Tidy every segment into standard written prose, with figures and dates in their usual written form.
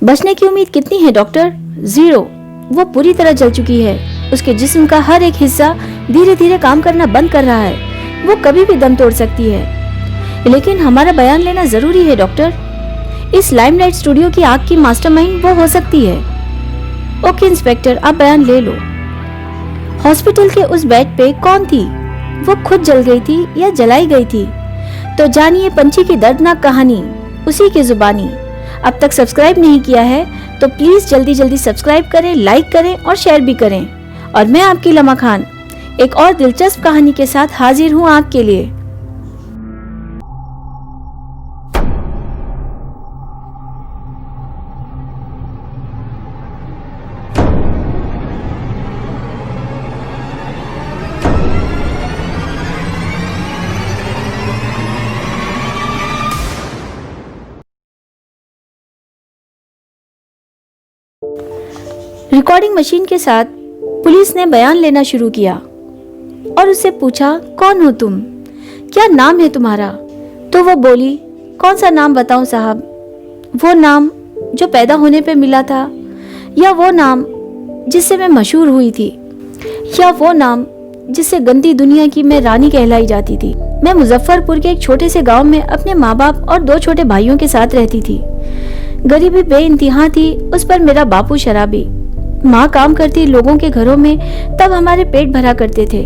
बचने की उम्मीद कितनी है डॉक्टर? 0। वो पूरी तरह जल चुकी है। उसके जिस्म का हर एक हिस्सा धीरे धीरे काम करना बंद कर रहा है। वो कभी भी दम तोड़ सकती है। लेकिन हमारा बयान लेना जरूरी है डॉक्टर। इस लाइमलाइट स्टूडियो की आग की मास्टरमाइंड वो हो सकती है। ओके इंस्पेक्टर, आप बयान ले लो। हॉस्पिटल के उस बेड पे कौन थी? वो खुद जल गई थी या जलाई गई थी? तो जानिए पंछी की दर्दनाक कहानी उसी की जुबानी। अब तक सब्सक्राइब नहीं किया है तो प्लीज जल्दी जल्दी सब्सक्राइब करें, लाइक करें और शेयर भी करें। और मैं आपकी लम्हा खान एक और दिलचस्प कहानी के साथ हाजिर हूँ आपके लिए। रिकॉर्डिंग मशीन के साथ पुलिस ने बयान लेना शुरू किया और उससे पूछा, कौन हो तुम? क्या नाम है तुम्हारा? तो वो बोली, कौन सा नाम बताऊं साहब? वो नाम जो पैदा होने पे मिला था, या वो नाम जिससे मैं मशहूर हुई थी, या वो नाम जिससे गंदी दुनिया की मैं रानी कहलाई जाती थी। मैं मुजफ्फरपुर के एक छोटे से गांव में अपने माँ बाप और 2 छोटे भाइयों के साथ रहती थी। गरीबी बेइंतहा थी, उस पर मेरा बापू शराबी। माँ काम करती लोगों के घरों में, तब हमारे पेट भरा करते थे।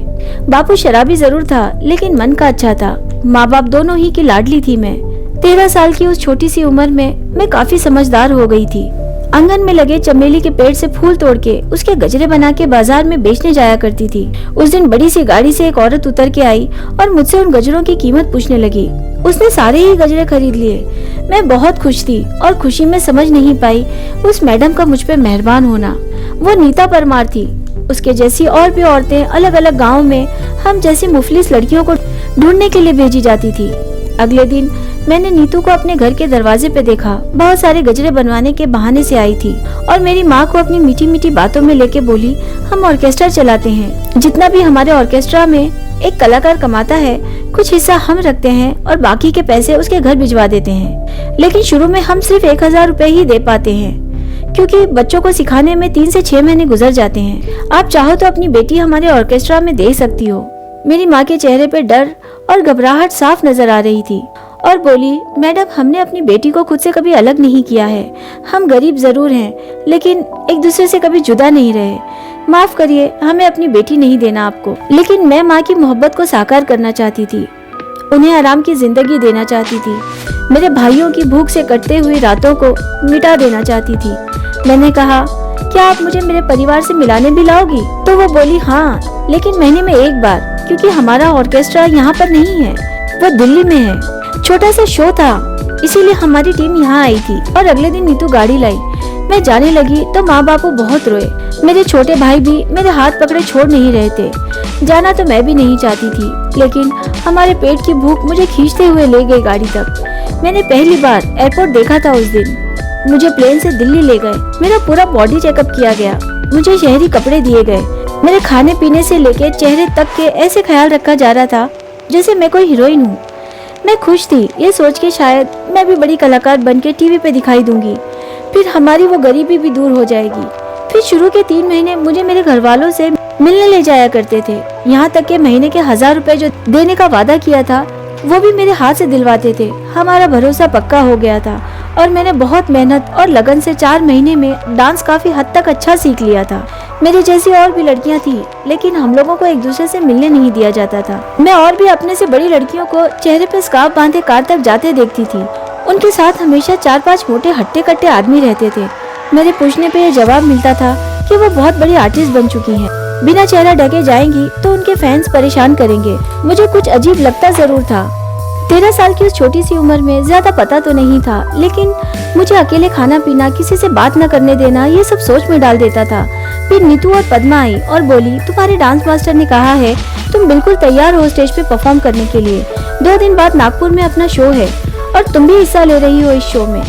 बापू शराबी जरूर था लेकिन मन का अच्छा था। माँ बाप दोनों ही की लाडली थी मैं। 13 साल की उस छोटी सी उम्र में मैं काफी समझदार हो गई थी। आंगन में लगे चमेली के पेड़ से फूल तोड़ के उसके गजरे बना के बाजार में बेचने जाया करती थी। उस दिन बड़ी सी गाड़ी से एक औरत उतर के आई और मुझसे उन गजरों की कीमत पूछने लगी। उसने सारे ही गजरे खरीद लिए। मैं बहुत खुश थी और खुशी में समझ नहीं पाई उस मैडम का मुझ पे मेहरबान होना। वो नीता परमार थी। उसके जैसी और भी औरतें अलग अलग गाँव में हम जैसी मुफलिस लड़कियों को ढूंढने के लिए भेजी जाती थी। अगले दिन मैंने नीतू को अपने घर के दरवाजे पे देखा। बहुत सारे गजरे बनवाने के बहाने से आई थी और मेरी माँ को अपनी मीठी मीठी बातों में लेके बोली, हम ऑर्केस्ट्रा चलाते हैं। जितना भी हमारे ऑर्केस्ट्रा में एक कलाकार कमाता है, कुछ हिस्सा हम रखते हैं और बाकी के पैसे उसके घर भिजवा देते हैं। लेकिन शुरू में हम सिर्फ 1000 रुपए ही दे पाते हैं, क्योंकि बच्चों को सिखाने में 3 से 6 महीने गुजर जाते हैं। आप चाहो तो अपनी बेटी हमारे ऑर्केस्ट्रा में दे सकती हो। मेरी माँ के चेहरे पे डर और घबराहट साफ नजर आ रही थी और बोली, मैडम, हमने अपनी बेटी को खुद से कभी अलग नहीं किया है। हम गरीब जरूर हैं लेकिन एक दूसरे से कभी जुदा नहीं रहे। माफ करिए, हमें अपनी बेटी नहीं देना आपको। लेकिन मैं माँ की मोहब्बत को साकार करना चाहती थी, उन्हें आराम की जिंदगी देना चाहती थी, मेरे भाइयों की भूख से कटते हुए रातों को मिटा देना चाहती थी। मैंने कहा, क्या आप मुझे मेरे परिवार से मिलाने भी लाओगी? तो वो बोली, हाँ, लेकिन महीने में 1 बार, क्योंकि हमारा ऑर्केस्ट्रा यहाँ पर नहीं है, वो दिल्ली में है। छोटा सा शो था, इसीलिए हमारी टीम यहाँ आई थी। और अगले दिन नीतू गाड़ी लाई। मैं जाने लगी तो माँ बापू बहुत रोए। मेरे छोटे भाई भी मेरे हाथ पकड़े छोड़ नहीं रहे थे। जाना तो मैं भी नहीं चाहती थी, लेकिन हमारे पेट की भूख मुझे खींचते हुए ले गई गाड़ी तक। मैंने पहली बार एयरपोर्ट देखा था उस दिन। मुझे प्लेन से दिल्ली ले गए। मेरा पूरा बॉडी चेकअप किया गया। मुझे शहरी कपड़े दिए गए। मेरे खाने पीने से लेके चेहरे तक के ऐसे ख्याल रखा जा रहा था जैसे मैं कोई हीरोइन हूँ। मैं खुश थी, ये सोच के शायद मैं भी बड़ी कलाकार बन के टीवी पे दिखाई दूंगी, फिर हमारी वो गरीबी भी दूर हो जाएगी। फिर शुरू के 3 महीने मुझे मेरे घर वालों से मिलने ले जाया करते थे। यहाँ तक के महीने के 1000 रुपए जो देने का वादा किया था वो भी मेरे हाथ से दिलवाते थे। हमारा भरोसा पक्का हो गया था और मैंने बहुत मेहनत और लगन से 4 महीने में डांस काफी हद तक अच्छा सीख लिया था। मेरी जैसी और भी लड़कियां थी, लेकिन हम लोगों को एक दूसरे से मिलने नहीं दिया जाता था। मैं और भी अपने से बड़ी लड़कियों को चेहरे पे स्कार्फ बांधे कार तक जाते देखती थी। उनके साथ हमेशा 4-5 मोटे हट्टे कट्टे आदमी रहते थे। मेरे पूछने पे यह जवाब मिलता था कि वो बहुत बड़ी आर्टिस्ट बन चुकी हैं। बिना चेहरा ढके जाएंगी तो उनके फैंस परेशान करेंगे। मुझे कुछ अजीब लगता जरूर था। 13 साल की उस छोटी सी उम्र में ज्यादा पता तो नहीं था, लेकिन मुझे अकेले खाना पीना, किसी से बात न करने देना, ये सब सोच में डाल देता था। फिर नीतू और पद्मा आई और बोली, तुम्हारे डांस मास्टर ने कहा है तुम बिल्कुल तैयार हो स्टेज पे परफॉर्म करने के लिए। 2 दिन बाद नागपुर में अपना शो है और तुम भी हिस्सा ले रही हो इस शो में।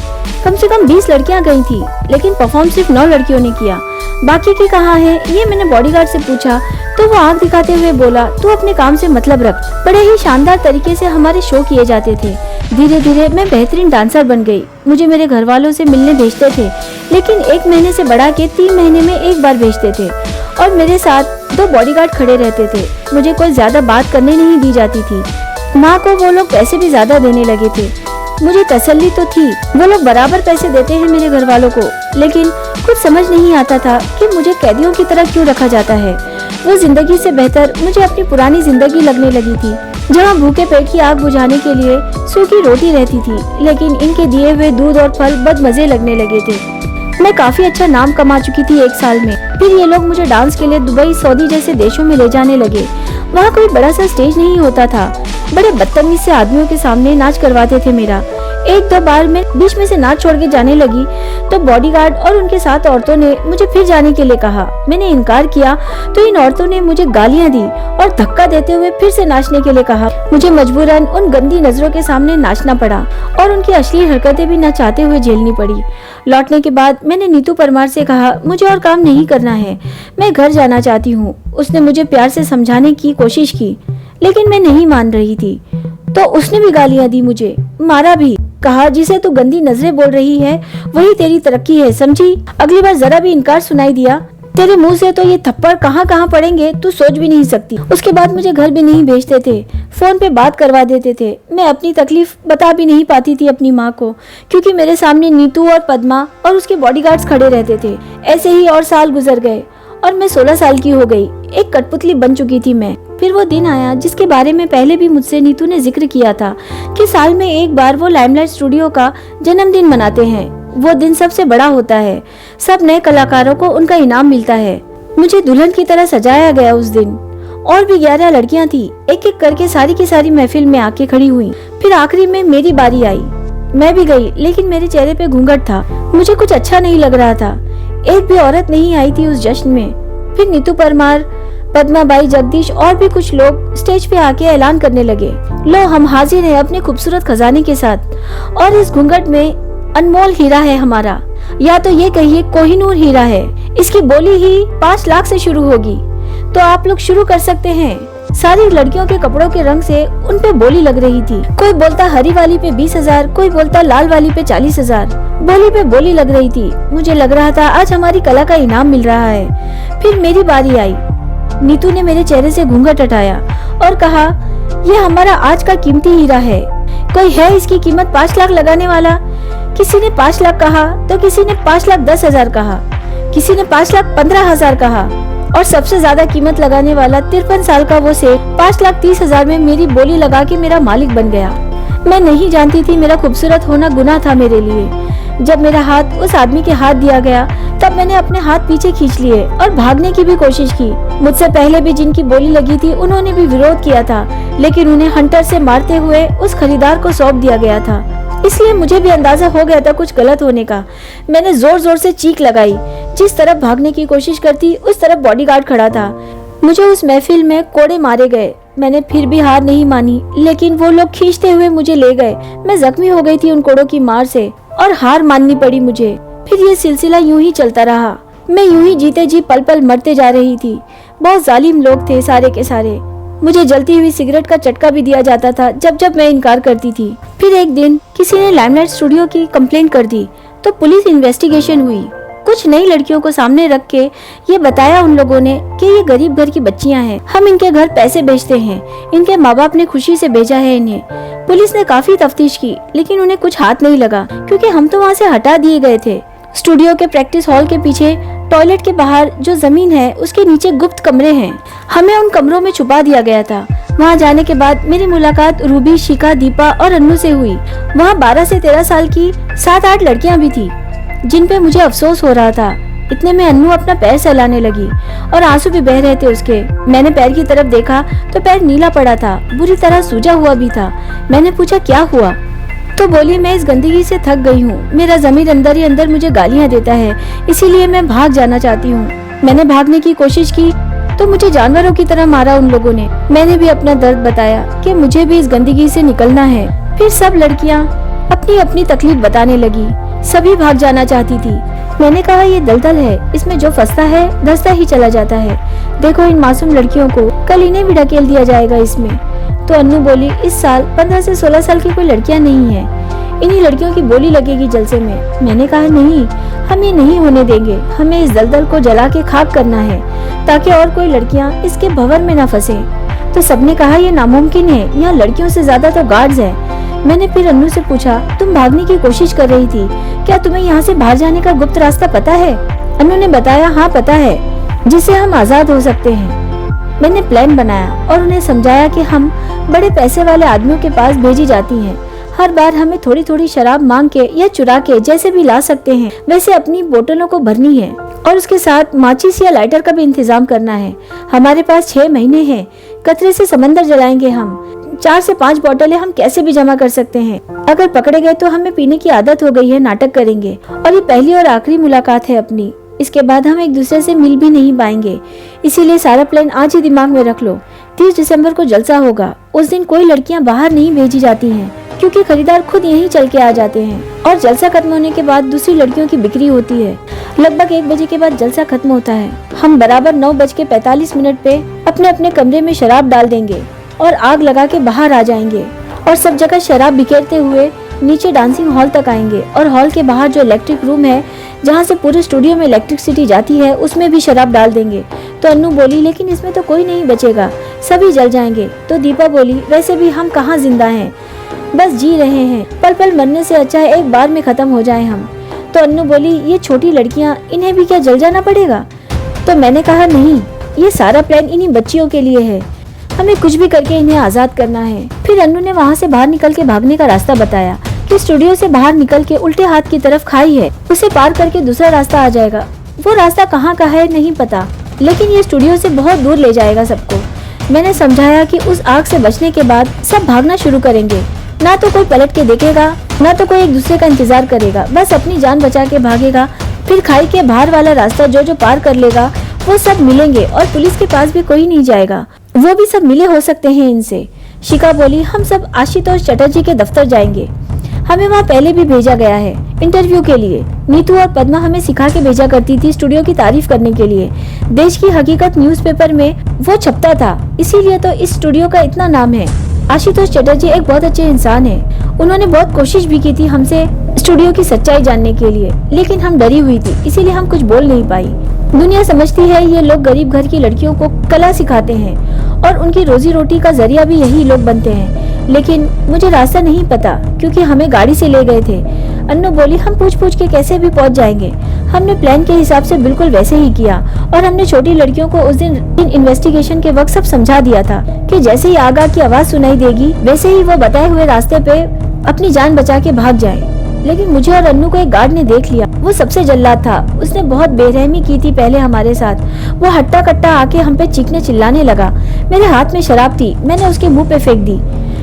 कम से कम 20 लड़कियां गई थी, लेकिन परफॉर्म सिर्फ 9 लड़कियों ने किया। बाकी की कहाँ है, ये मैंने बॉडीगार्ड से पूछा तो वो आंख दिखाते हुए बोला, तू अपने काम से मतलब रख। बड़े ही शानदार तरीके से हमारे शो किए जाते थे। धीरे धीरे मैं बेहतरीन डांसर बन गई। मुझे मेरे घर वालों से मिलने भेजते थे। लेकिन 1 महीने से बढ़ा के 3 महीने में एक बार भेजते थे और मेरे साथ 2 बॉडीगार्ड खड़े रहते थे। मुझे कोई ज्यादा बात करने नहीं दी जाती थी। माँ को वो लोग पैसे भी ज्यादा देने लगे थे। मुझे तसल्ली तो थी, वो लोग बराबर पैसे देते हैं मेरे घर वालों को, लेकिन कुछ समझ नहीं आता था कि मुझे कैदियों की तरह क्यों रखा जाता है। वो जिंदगी से बेहतर मुझे अपनी पुरानी जिंदगी लगने लगी थी, जहाँ भूखे पेट की आग बुझाने के लिए सूखी रोटी रहती थी, लेकिन इनके दिए हुए दूध और फल बदमजे लगने लगे थे। मैं काफी अच्छा नाम कमा चुकी थी 1 साल में। फिर ये लोग मुझे डांस के लिए दुबई, सऊदी जैसे देशों में ले जाने लगे। वहाँ कोई बड़ा सा स्टेज नहीं होता था। बड़े बदतमीज से आदमियों के सामने नाच करवाते थे मेरा। 1-2 बार मैं बीच में से नाच छोड़ के जाने लगी तो बॉडीगार्ड और उनके साथ औरतों ने मुझे फिर जाने के लिए कहा। मैंने इनकार किया तो इन औरतों ने मुझे गालियां दी और धक्का देते हुए फिर से नाचने के लिए कहा। मुझे मजबूरन उन गंदी नजरों के सामने नाचना पड़ा और उनकी अश्लील हरकतें भी न चाहते हुए झेलनी पड़ी। लौटने के बाद मैंने नीतू परमार से कहा, मुझे और काम नहीं करना है, मैं घर जाना चाहती हूँ। उसने मुझे प्यार से समझाने की कोशिश की, लेकिन मैं नहीं मान रही थी। तो उसने भी गालियां दी, मुझे मारा भी। कहा, जिसे तू गंदी नजरें बोल रही है वही तेरी तरक्की है, समझी? अगली बार जरा भी इनकार सुनाई दिया तेरे मुंह से तो ये थप्पड़ कहाँ कहाँ पड़ेंगे तू सोच भी नहीं सकती। उसके बाद मुझे घर भी नहीं भेजते थे, फोन पे बात करवा देते थे। मैं अपनी तकलीफ बता भी नहीं पाती थी अपनी माँ को, क्योंकि मेरे सामने नीतू और पद्मा और उसके बॉडीगार्ड्स खड़े रहते थे। ऐसे ही और साल गुजर गए और मैं 16 साल की हो गई। एक कठपुतली बन चुकी थी मैं। फिर वो दिन आया जिसके बारे में पहले भी मुझसे नीतू ने जिक्र किया था कि साल में एक बार वो लाइमलाइट स्टूडियो का जन्मदिन मनाते हैं। वो दिन सबसे बड़ा होता है, सब नए कलाकारों को उनका इनाम मिलता है। मुझे दुल्हन की तरह सजाया गया उस दिन। और भी 11 लड़कियां थी, एक एक करके सारी की सारी महफिल में आके खड़ी हुई। फिर आखिरी में मेरी बारी आई। मैं भी गई, लेकिन मेरे चेहरे पे घूंघट था। मुझे कुछ अच्छा नहीं लग रहा था। एक भी औरत नहीं आई थी उस जश्न में। फिर नीतू परमार, पद्मा बाई, जगदीश और भी कुछ लोग स्टेज पे आके ऐलान करने लगे, लो हम हाजिर हैं अपने खूबसूरत खजाने के साथ, और इस घूंघट में अनमोल हीरा है हमारा, या तो ये कहिए कोहिनूर हीरा है। इसकी बोली ही 5 लाख से शुरू होगी, तो आप लोग शुरू कर सकते हैं। सारी लड़कियों के कपड़ों के रंग से उन पे बोली लग रही थी। कोई बोलता हरी वाली पे 20,000, कोई बोलता लाल वाली पे 40,000। बोली पे बोली लग रही थी। मुझे लग रहा था आज हमारी कला का इनाम मिल रहा है। फिर मेरी बारी आई। नीतू ने मेरे चेहरे से घूंघट हटाया और कहा, यह हमारा आज का कीमती हीरा है। कोई है इसकी कीमत 5 लाख लगाने वाला? किसी ने 5 लाख कहा तो किसी ने 5,10,000 कहा, किसी ने 5,15,000 कहा, और सबसे ज्यादा कीमत लगाने वाला 53 साल का वो सेठ 5,30,000 में मेरी बोली लगा के मेरा मालिक बन गया। मैं नहीं जानती थी मेरा खूबसूरत होना गुनाह था मेरे लिए। जब मेरा हाथ उस आदमी के हाथ दिया गया तब मैंने अपने हाथ पीछे खींच लिए और भागने की भी कोशिश की। मुझसे पहले भी जिनकी बोली लगी थी उन्होंने भी विरोध किया था, लेकिन उन्हें हंटर से मारते हुए उस खरीदार को सौंप दिया गया था। इसलिए मुझे भी अंदाजा हो गया था कुछ गलत होने का। मैंने जोर जोर से चीख लगाई। जिस तरफ भागने की कोशिश करती उस तरफ बॉडीगार्ड खड़ा था। मुझे उस महफिल में कोड़े मारे गए। मैंने फिर भी हार नहीं मानी, लेकिन वो लोग खींचते हुए मुझे ले गए। मैं जख्मी हो गई थी उन कोड़ों की मार से और हार माननी पड़ी मुझे। फिर ये सिलसिला यूं ही चलता रहा। मैं यूं ही जीते जी पल पल मरते जा रही थी। बहुत जालिम लोग थे सारे के सारे। मुझे जलती हुई सिगरेट का चटका भी दिया जाता था जब जब मैं इनकार करती थी। फिर एक दिन किसी ने लाइमलाइट स्टूडियो की कंप्लेंट कर दी तो पुलिस इन्वेस्टिगेशन हुई। कुछ नई लड़कियों को सामने रख के ये बताया उन लोगों ने कि ये गरीब घर की बच्चियां हैं, हम इनके घर पैसे भेजते हैं, इनके माँ बाप ने खुशी से भेजा है इन्हें। पुलिस ने काफी तफ्तीश की, लेकिन उन्हें कुछ हाथ नहीं लगा, क्योंकि हम तो वहाँ से हटा दिए गए थे। स्टूडियो के प्रैक्टिस हॉल के पीछे टॉयलेट के बाहर जो जमीन है उसके नीचे गुप्त कमरे हैं। हमें उन कमरों में छुपा दिया गया था। वहाँ जाने के बाद मेरी मुलाकात रूबी, शिखा, दीपा और अन्नू से हुई। वहाँ 12 से 13 साल की 7-8 लड़कियां भी थी, जिन पे मुझे अफसोस हो रहा था। इतने में अन्नू अपना पैर सहलाने लगी और आंसू भी बह रहे थे उसके। मैंने पैर की तरफ देखा तो पैर नीला पड़ा था, बुरी तरह सूजा हुआ भी था। मैंने पूछा क्या हुआ, तो बोली मैं इस गंदगी से थक गई हूँ, मेरा ज़मीर अंदर ही अंदर मुझे गालियाँ देता है, इसीलिए मैं भाग जाना चाहती हूँ। मैंने भागने की कोशिश की तो मुझे जानवरों की तरह मारा उन लोगों ने। मैंने भी अपना दर्द बताया कि मुझे भी इस गंदगी से निकलना है। फिर सब लड़कियाँ अपनी अपनी तकलीफ बताने लगी। सभी भाग जाना चाहती थी। मैंने कहा ये दलदल है, इसमें जो फंसता है धंसता ही चला जाता है। देखो इन मासूम लड़कियों को, कल इन्हें भी ढकेल दिया जाएगा इसमें। तो अन्नू बोली इस साल 15 से 16 साल की कोई लड़कियां नहीं है, इन्हीं लड़कियों की बोली लगेगी जलसे में। मैंने कहा नहीं, हम ये नहीं होने देंगे। हमें इस दलदल को जला के खाक करना है ताकि और कोई लड़कियां इसके भंवर में न फंसे। तो सबने कहा ये नामुमकिन है, यहाँ लड़कियों से ज्यादा तो गार्ड्स हैं। मैंने फिर अन्नू से पूछा, तुम भागने की कोशिश कर रही थी, क्या तुम्हें यहाँ से बाहर जाने का गुप्त रास्ता पता है? अन्नू ने बताया, हाँ पता है, जिससे हम आजाद हो सकते हैं। मैंने प्लान बनाया और उन्हें समझाया कि हम बड़े पैसे वाले आदमियों के पास भेजी जाती हैं। हर बार हमें थोड़ी थोड़ी शराब मांग के या चुरा के जैसे भी ला सकते हैं वैसे अपनी बोतलों को भरनी है और उसके साथ माचिस या लाइटर का भी इंतजाम करना है। हमारे पास 6 महीने हैं। कतरे से समंदर जलाएंगे हम। 4 से 5 बोतलें हम कैसे भी जमा कर सकते हैं। अगर पकड़े गए तो हमें पीने की आदत हो गई है, नाटक करेंगे और ये पहली और आखिरी मुलाकात है अपनी। इसके बाद हम एक दूसरे से मिल भी नहीं पाएंगे, इसीलिए सारा प्लान आज ही दिमाग में रख लो। 30 दिसंबर को जलसा होगा। उस दिन कोई लड़कियां बाहर नहीं भेजी जाती हैं क्योंकि खरीदार खुद यहीं चल के आ जाते हैं और जलसा खत्म होने के बाद दूसरी लड़कियों की बिक्री होती है। लगभग 1 बजे के बाद जलसा खत्म होता है। हम बराबर 9:45 पे अपने अपने कमरे में शराब डाल देंगे और आग लगा के बाहर आ जाएंगे और सब जगह शराब बिखेरते हुए नीचे डांसिंग हॉल तक आएंगे और हॉल के बाहर जो इलेक्ट्रिक रूम है जहाँ से पूरे स्टूडियो में इलेक्ट्रिसिटी जाती है उसमें भी शराब डाल देंगे। तो अन्नू बोली, लेकिन इसमें तो कोई नहीं बचेगा, सभी जल जाएंगे। तो दीपा बोली, वैसे भी हम कहाँ जिंदा हैं, बस जी रहे हैं, पल पल मरने से अच्छा है एक बार में खत्म हो जाए हम। तो अन्नू बोली, ये छोटी लड़कियाँ, इन्हें भी क्या जल जाना पड़ेगा? तो मैंने कहा, नहीं, ये सारा प्लान इन्हीं बच्चियों के लिए है, हमें कुछ भी करके इन्हें आजाद करना है। फिर अन्नू ने वहाँ से बाहर निकल के भागने का रास्ता बताया कि स्टूडियो से बाहर निकल के उल्टे हाथ की तरफ खाई है, उसे पार करके दूसरा रास्ता आ जाएगा। वो रास्ता कहाँ का है नहीं पता, लेकिन ये स्टूडियो से बहुत दूर ले जाएगा सबको। मैंने समझाया कि उस आग से बचने के बाद सब भागना शुरू करेंगे, ना तो कोई पलट के देखेगा, ना तो कोई एक दूसरे का इंतजार करेगा, बस अपनी जान बचा के भागेगा। फिर खाई के बाहर वाला रास्ता जो पार कर लेगा वो सब मिलेंगे और पुलिस के पास भी कोई नहीं जाएगा, वो भी सब मिले हो सकते हैं इनसे। शिखा बोली, हम सब आशुतोष चटर्जी के दफ्तर जाएंगे, हमें वहाँ पहले भी भेजा गया है इंटरव्यू के लिए। नीतू और पद्मा हमें सिखा के भेजा करती थी स्टूडियो की तारीफ करने के लिए। देश की हकीकत न्यूज़पेपर में वो छपता था, इसीलिए तो इस स्टूडियो का इतना नाम है। आशुतोष चटर्जी एक बहुत अच्छे इंसान है, उन्होंने बहुत कोशिश भी की थी हमसे स्टूडियो की सच्चाई जानने के लिए, लेकिन हम डरी हुई थी, इसीलिए हम कुछ बोल नहीं पाई। दुनिया समझती है ये लोग गरीब घर की लड़कियों को कला सिखाते हैं और उनकी रोजी रोटी का जरिया भी यही लोग बनते हैं, लेकिन मुझे रास्ता नहीं पता क्योंकि हमें गाड़ी से ले गए थे। अन्नू बोली, हम पूछ के कैसे भी पहुंच जाएंगे। हमने प्लान के हिसाब से बिल्कुल वैसे ही किया और हमने छोटी लड़कियों को उस दिन इन्वेस्टिगेशन के वक्त सब समझा दिया था कि जैसे ही आग की आवाज सुनाई देगी वैसे ही वो बताए हुए रास्ते पे अपनी जान बचा के भाग जाए। लेकिन मुझे और अन्नू को एक गार्ड ने देख लिया, वो सबसे जल्लाद था, उसने बहुत बेरहमी की थी पहले हमारे साथ। वो हट्टा कट्टा आके हम पे चीखने चिल्लाने लगा। मेरे हाथ में शराब थी, मैंने उसके मुंह पे फेंक दी,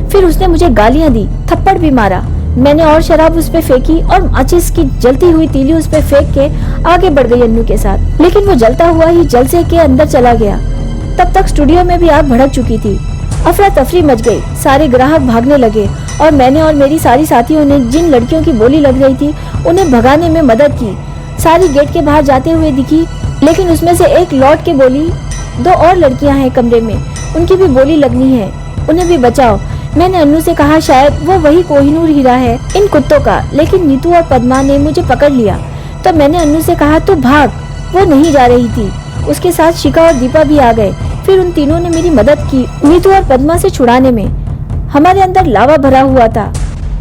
फिर उसने मुझे गालियां दी, थप्पड़ भी मारा। मैंने और शराब उस पे फेंकी और माचिस की जलती हुई तीली उस पे फेंक के आगे बढ़ गई अन्नू के साथ, लेकिन वो जलता हुआ ही जलसे के अंदर चला गया। तब तक स्टूडियो में भी आग भड़क चुकी थी, अफरा तफरी मच गई, सारे ग्राहक भागने लगे और मैंने और मेरी सारी साथियों ने जिन लड़कियों की बोली लग रही थी उन्हें भगाने में मदद की। सारी गेट के बाहर जाते हुए दिखी, लेकिन उसमें से एक लौट के बोली, 2 और लड़कियां हैं कमरे में, उनकी भी बोली लगनी है, उन्हें भी बचाओ। मैंने अन्नू से कहा शायद वो वही कोहिनूर हीरा है इन कुत्तों का, लेकिन नीतू और पद्मा ने मुझे पकड़ लिया। तो मैंने अन्नू से कहा तू भाग, वो नहीं जा रही थी। उसके साथ शिखा और दीपा भी आ गए। फिर उन तीनों ने मेरी मदद की नीतू और पद्मा से छुड़ाने में। हमारे अंदर लावा भरा हुआ था,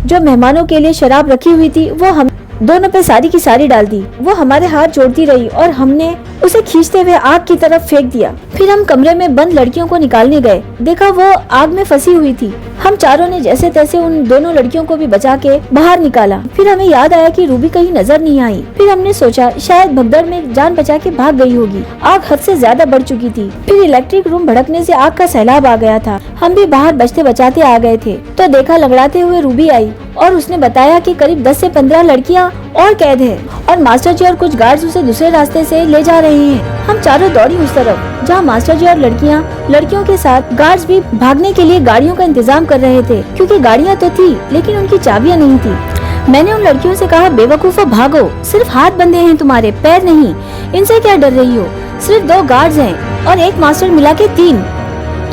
जो मेहमानों के लिए शराब रखी हुई थी वो हम दोनों पे सारी की सारी डाल दी। वो हमारे हाथ जोड़ती रही और हमने उसे खींचते हुए आग की तरफ फेंक दिया। फिर हम कमरे में बंद लड़कियों को निकालने गए, देखा वो आग में फंसी हुई थी। हम चारों ने जैसे तैसे उन दोनों लड़कियों को भी बचा के बाहर निकाला। फिर हमें याद आया कि रूबी कहीं नजर नहीं आई। फिर हमने सोचा शायद भगदड़ में जान बचा के भाग गई होगी। आग हद से ज्यादा बढ़ चुकी थी। फिर इलेक्ट्रिक रूम भड़कने से आग का सैलाब आ गया था। हम भी बाहर बचते बचाते आ गए थे तो देखा लंगड़ाते हुए रूबी आई और उसने बताया कि करीब 10 से 15 लड़कियां और कैद है और मास्टर जी और कुछ गार्ड्स उसे दूसरे रास्ते से ले जा रहे हैं। हम चारों दौड़ी उस तरफ जहाँ मास्टर जी और लड़कियों के साथ गार्ड्स भी भागने के लिए गाड़ियों का इंतजाम कर रहे थे, क्योंकि गाड़ियाँ तो थी लेकिन उनकी चाबियाँ नहीं थी। मैंने उन लड़कियों से कहा बेवकूफो भागो, सिर्फ हाथ बंधे हैं तुम्हारे, पैर नहीं, इनसे क्या डर रही हो? सिर्फ 2 गार्ड्स हैं और एक मास्टर मिला के 3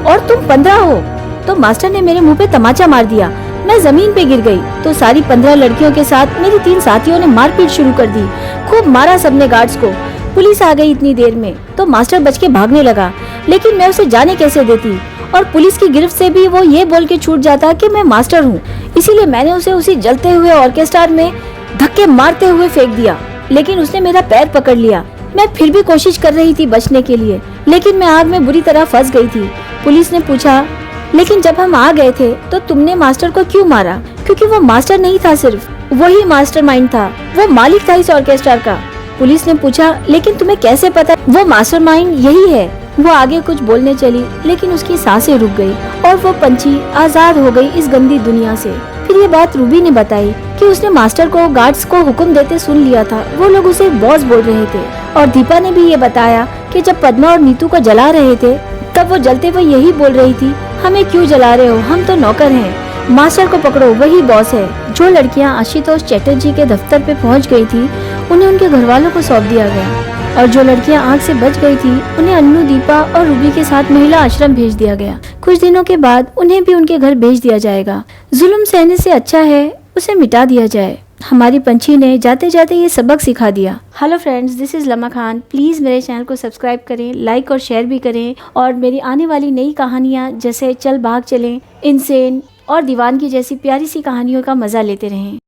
और तुम 15 हो। तो मास्टर ने मेरे मुंह पे तमाचा मार दिया। मैं जमीन पे गिर गई तो सारी 15 लड़कियों के साथ मेरी 3 साथियों ने मारपीट शुरू कर दी। खूब मारा सबने गार्ड्स को। पुलिस आ गई इतनी देर में तो मास्टर बच के भागने लगा, लेकिन मैं उसे जाने कैसे देती, और पुलिस की गिरफ्त से भी वो ये बोल के छूट जाता कि मैं मास्टर हूँ। इसीलिए मैंने उसे उसी जलते हुए ऑर्केस्ट्रा में धक्के मारते हुए फेंक दिया, लेकिन उसने मेरा पैर पकड़ लिया। मैं फिर भी कोशिश कर रही थी बचने के लिए, लेकिन मैं आग में बुरी तरह फंस गई थी। पुलिस ने पूछा, लेकिन जब हम आ गए थे तो तुमने मास्टर को क्यों मारा? क्योंकि वो मास्टर नहीं था, सिर्फ वही मास्टरमाइंड था, वो मालिक था इस ऑर्केस्ट्रा का। पुलिस ने पूछा, लेकिन तुम्हें कैसे पता वो मास्टरमाइंड यही है? वो आगे कुछ बोलने चली, लेकिन उसकी सांसें रुक गई और वो पंछी आजाद हो गई इस गंदी दुनिया से। फिर ये बात रूबी ने बताई कि उसने मास्टर को गार्ड्स को हुक्म देते सुन लिया था। वो लोग उसे बॉस बोल रहे थे। और दीपा ने भी ये बताया कि जब पद्मा और नीतू को जला रहे थे तब वो जलते हुए यही बोल रही थी, हमें क्यों जला रहे हो, हम तो नौकर हैं, मास्टर को पकड़ो, वही बॉस है। जो लड़कियां आशुतोष चैटर्जी के दफ्तर पे पहुंच गई थी उन्हें उनके घर वालों को सौंप दिया गया, और जो लड़कियां आग से बच गई थी उन्हें अन्नू, दीपा और रूबी के साथ महिला आश्रम भेज दिया गया। कुछ दिनों के बाद उन्हें भी उनके घर भेज दिया जाएगा। जुल्म सहने से अच्छा है उसे मिटा दिया जाए। हमारी पंछी ने जाते जाते ये सबक सिखा दिया। हेलो फ्रेंड्स, दिस इज़ लम्हा खान। प्लीज़ मेरे चैनल को सब्सक्राइब करें, लाइक और शेयर भी करें, और मेरी आने वाली नई कहानियाँ जैसे चल भाग चलें, इनसेन और दीवानगी जैसी प्यारी सी कहानियों का मज़ा लेते रहें।